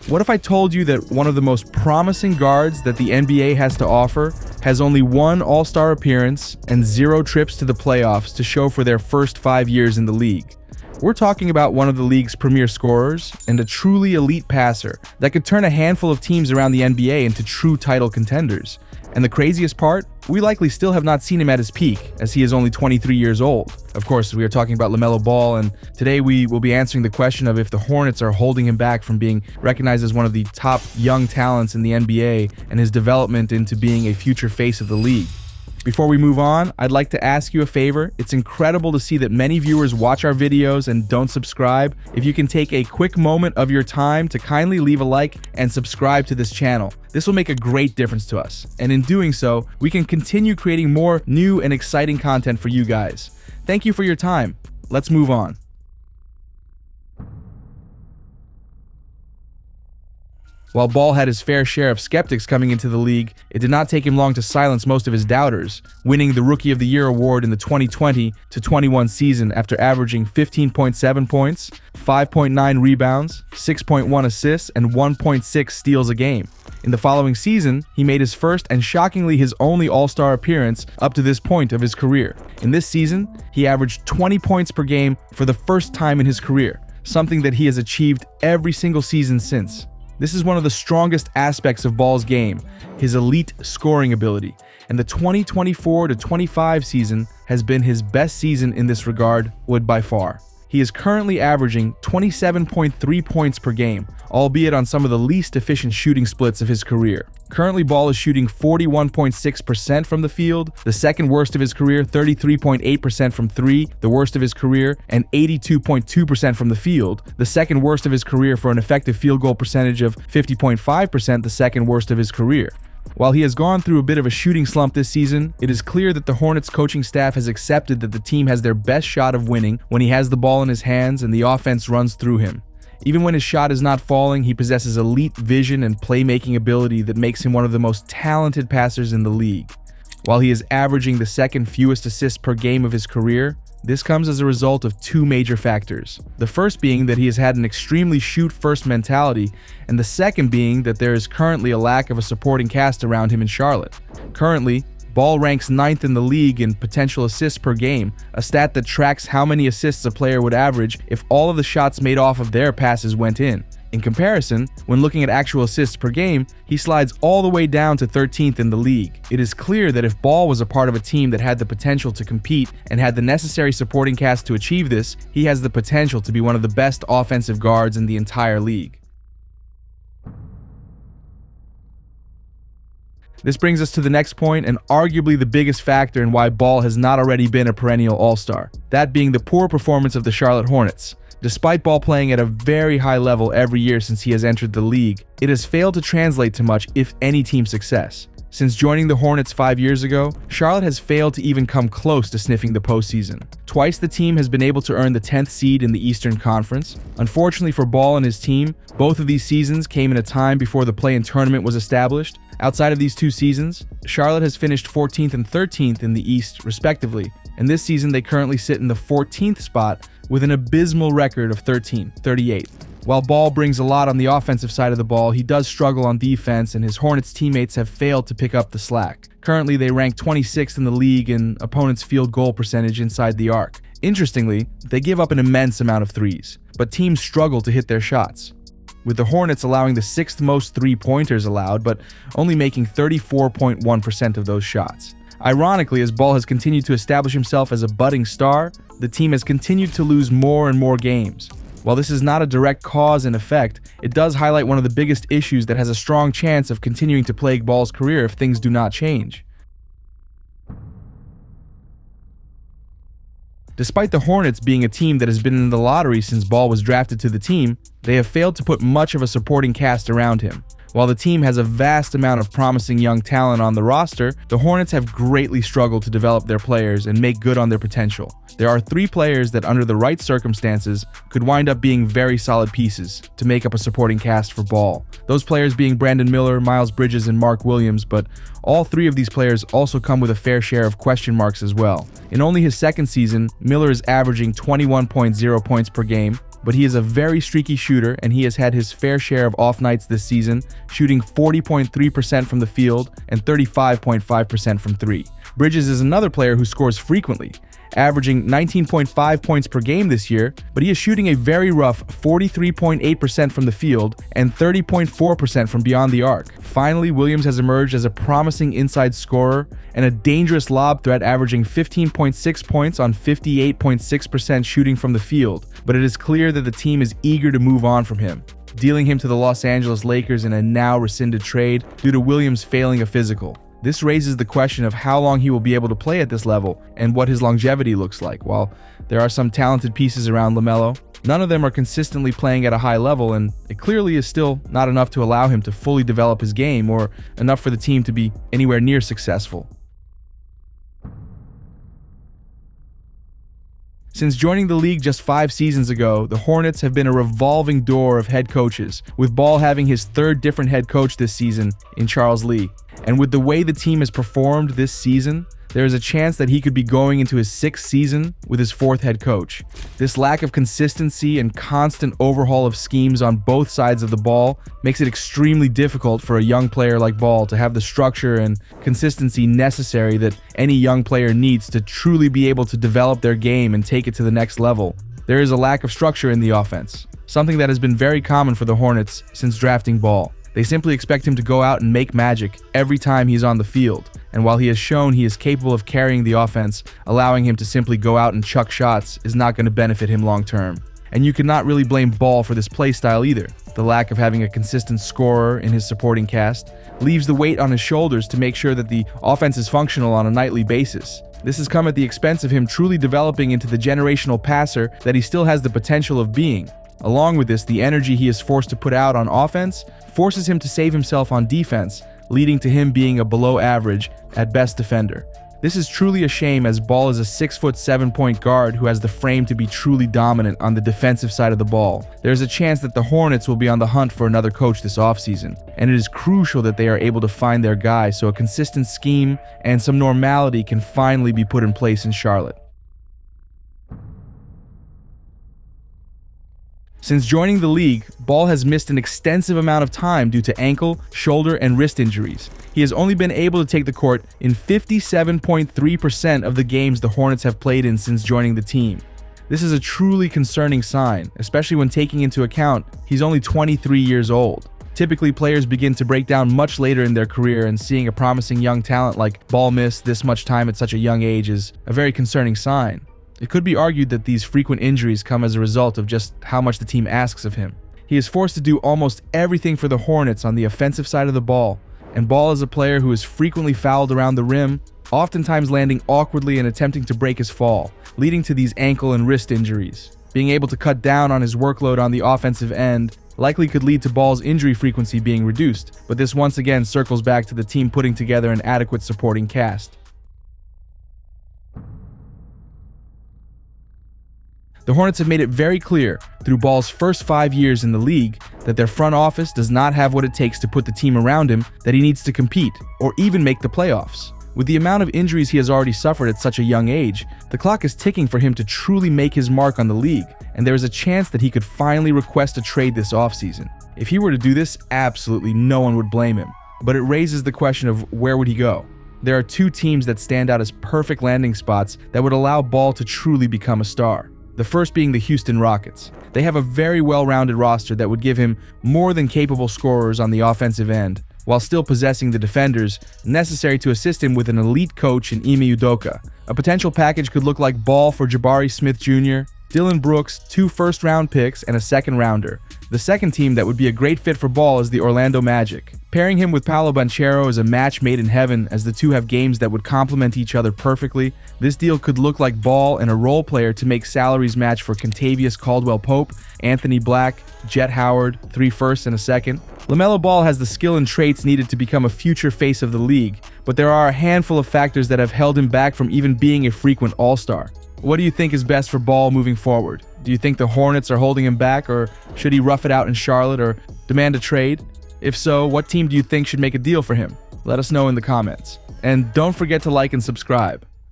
What if I told you that one of the most promising guards that the NBA has to offer has only one All-Star appearance and 0 trips to the playoffs to show for their first 5 years in the league? We're talking about one of the league's premier scorers and a truly elite passer that could turn a handful of teams around the NBA into true title contenders. And the craziest part, we likely still have not seen him at his peak, as he is only 23 years old. Of course, we are talking about LaMelo Ball, and today we will be answering the question of if the Hornets are holding him back from being recognized as one of the top young talents in the NBA and his development into being a future face of the league. Before we move on, I'd like to ask you a favor. It's incredible to see that many viewers watch our videos and don't subscribe. If you can take a quick moment of your time to kindly leave a like and subscribe to this channel. This will make a great difference to us. And in doing so, we can continue creating more new and exciting content for you guys. Thank you for your time. Let's move on. While Ball had his fair share of skeptics coming into the league, it did not take him long to silence most of his doubters, winning the Rookie of the Year award in the 2020-21 season after averaging 15.7 points, 5.9 rebounds, 6.1 assists, and 1.6 steals a game. In the following season, he made his first and shockingly his only All-Star appearance up to this point of his career. In this season, he averaged 20 points per game for the first time in his career, something that he has achieved every single season since. This is one of the strongest aspects of Ball's game, his elite scoring ability, and the 2024-25 season has been his best season in this regard, by far. He is currently averaging 27.3 points per game, albeit on some of the least efficient shooting splits of his career. Currently, Ball is shooting 41.6% from the field, the second worst of his career, 33.8% from 3, the worst of his career, and 82.2% from the field, the second worst of his career for an effective field goal percentage of 50.5%, the second worst of his career. While he has gone through a bit of a shooting slump this season, it is clear that the Hornets coaching staff has accepted that the team has their best shot of winning when he has the ball in his hands and the offense runs through him. Even when his shot is not falling, he possesses elite vision and playmaking ability that makes him one of the most talented passers in the league. While he is averaging the second fewest assists per game of his career, this comes as a result of 2 major factors. The first being that he has had an extremely shoot-first mentality, and the second being that there is currently a lack of a supporting cast around him in Charlotte. Currently, Ball ranks 9th in the league in potential assists per game, a stat that tracks how many assists a player would average if all of the shots made off of their passes went in. In comparison, when looking at actual assists per game, he slides all the way down to 13th in the league. It is clear that if Ball was a part of a team that had the potential to compete and had the necessary supporting cast to achieve this, he has the potential to be one of the best offensive guards in the entire league. This brings us to the next point and arguably the biggest factor in why Ball has not already been a perennial All-Star, that being the poor performance of the Charlotte Hornets. Despite Ball playing at a very high level every year since he has entered the league, it has failed to translate to much, if any, team success. Since joining the Hornets 5 years ago, Charlotte has failed to even come close to sniffing the postseason. Twice the team has been able to earn the 10th seed in the Eastern Conference. Unfortunately for Ball and his team, both of these seasons came in a time before the play-in tournament was established. Outside of these 2 seasons, Charlotte has finished 14th and 13th in the East, respectively, and this season they currently sit in the 14th spot with an abysmal record of 38. While Ball brings a lot on the offensive side of the ball, he does struggle on defense, and his Hornets teammates have failed to pick up the slack. Currently, they rank 26th in the league in opponents' field goal percentage inside the arc. Interestingly, they give up an immense amount of threes, but teams struggle to hit their shots, with the Hornets allowing the 6th most three-pointers allowed, but only making 34.1% of those shots. Ironically, as Ball has continued to establish himself as a budding star, the team has continued to lose more and more games. While this is not a direct cause and effect, it does highlight one of the biggest issues that has a strong chance of continuing to plague Ball's career if things do not change. Despite the Hornets being a team that has been in the lottery since Ball was drafted to the team, they have failed to put much of a supporting cast around him. While the team has a vast amount of promising young talent on the roster, the Hornets have greatly struggled to develop their players and make good on their potential. There are 3 players that, under the right circumstances, could wind up being very solid pieces to make up a supporting cast for Ball. Those players being Brandon Miller, Miles Bridges, and Mark Williams, but all 3 of these players also come with a fair share of question marks as well. In only his second season, Miller is averaging 21.0 points per game, but he is a very streaky shooter, and he has had his fair share of off nights this season, shooting 40.3% from the field and 35.5% from three. Bridges is another player who scores frequently, averaging 19.5 points per game this year, but he is shooting a very rough 43.8% from the field and 30.4% from beyond the arc. Finally, Williams has emerged as a promising inside scorer and a dangerous lob threat, averaging 15.6 points on 58.6% shooting from the field, but it is clear that the team is eager to move on from him, dealing him to the Los Angeles Lakers in a now rescinded trade due to Williams failing a physical. This raises the question of how long he will be able to play at this level and what his longevity looks like. While there are some talented pieces around LaMelo, none of them are consistently playing at a high level, and it clearly is still not enough to allow him to fully develop his game or enough for the team to be anywhere near successful. Since joining the league just 5 seasons ago, the Hornets have been a revolving door of head coaches, with Ball having his 3rd different head coach this season in Charles Lee. And with the way the team has performed this season, there is a chance that he could be going into his 6th season with his 4th head coach. This lack of consistency and constant overhaul of schemes on both sides of the ball makes it extremely difficult for a young player like Ball to have the structure and consistency necessary that any young player needs to truly be able to develop their game and take it to the next level. There is a lack of structure in the offense, something that has been very common for the Hornets since drafting Ball. They simply expect him to go out and make magic every time he's on the field, and while he has shown he is capable of carrying the offense, allowing him to simply go out and chuck shots is not going to benefit him long term. And you cannot really blame Ball for this play style either. The lack of having a consistent scorer in his supporting cast leaves the weight on his shoulders to make sure that the offense is functional on a nightly basis. This has come at the expense of him truly developing into the generational passer that he still has the potential of being. Along with this, the energy he is forced to put out on offense forces him to save himself on defense, leading to him being a below average, at best, defender. This is truly a shame, as Ball is a 6'7" guard who has the frame to be truly dominant on the defensive side of the ball. There is a chance that the Hornets will be on the hunt for another coach this offseason, and it is crucial that they are able to find their guy so a consistent scheme and some normality can finally be put in place in Charlotte. Since joining the league, Ball has missed an extensive amount of time due to ankle, shoulder, and wrist injuries. He has only been able to take the court in 57.3% of the games the Hornets have played in since joining the team. This is a truly concerning sign, especially when taking into account he's only 23 years old. Typically, players begin to break down much later in their career, and seeing a promising young talent like Ball miss this much time at such a young age is a very concerning sign. It could be argued that these frequent injuries come as a result of just how much the team asks of him. He is forced to do almost everything for the Hornets on the offensive side of the ball, and Ball is a player who is frequently fouled around the rim, oftentimes landing awkwardly and attempting to break his fall, leading to these ankle and wrist injuries. Being able to cut down on his workload on the offensive end likely could lead to Ball's injury frequency being reduced, but this once again circles back to the team putting together an adequate supporting cast. The Hornets have made it very clear through Ball's first 5 years in the league that their front office does not have what it takes to put the team around him that he needs to compete or even make the playoffs. With the amount of injuries he has already suffered at such a young age, the clock is ticking for him to truly make his mark on the league, and there is a chance that he could finally request a trade this offseason. If he were to do this, absolutely no one would blame him, but it raises the question of where would he go? There are 2 teams that stand out as perfect landing spots that would allow Ball to truly become a star. The first being the Houston Rockets. They have a very well-rounded roster that would give him more than capable scorers on the offensive end, while still possessing the defenders necessary to assist him with an elite coach in Ime Udoka. A potential package could look like Ball for Jabari Smith Jr., Dylan Brooks, 2 first-round picks, and a second-rounder. The second team that would be a great fit for Ball is the Orlando Magic. Pairing him with Paolo Banchero is a match made in heaven, as the two have games that would complement each other perfectly. This deal could look like Ball and a role player to make salaries match for Kentavious Caldwell-Pope, Anthony Black, Jet Howard, 3 firsts and a second. LaMelo Ball has the skill and traits needed to become a future face of the league, but there are a handful of factors that have held him back from even being a frequent all-star. What do you think is best for Ball moving forward? Do you think the Hornets are holding him back, or should he rough it out in Charlotte or demand a trade? If so, what team do you think should make a deal for him? Let us know in the comments. And don't forget to like and subscribe.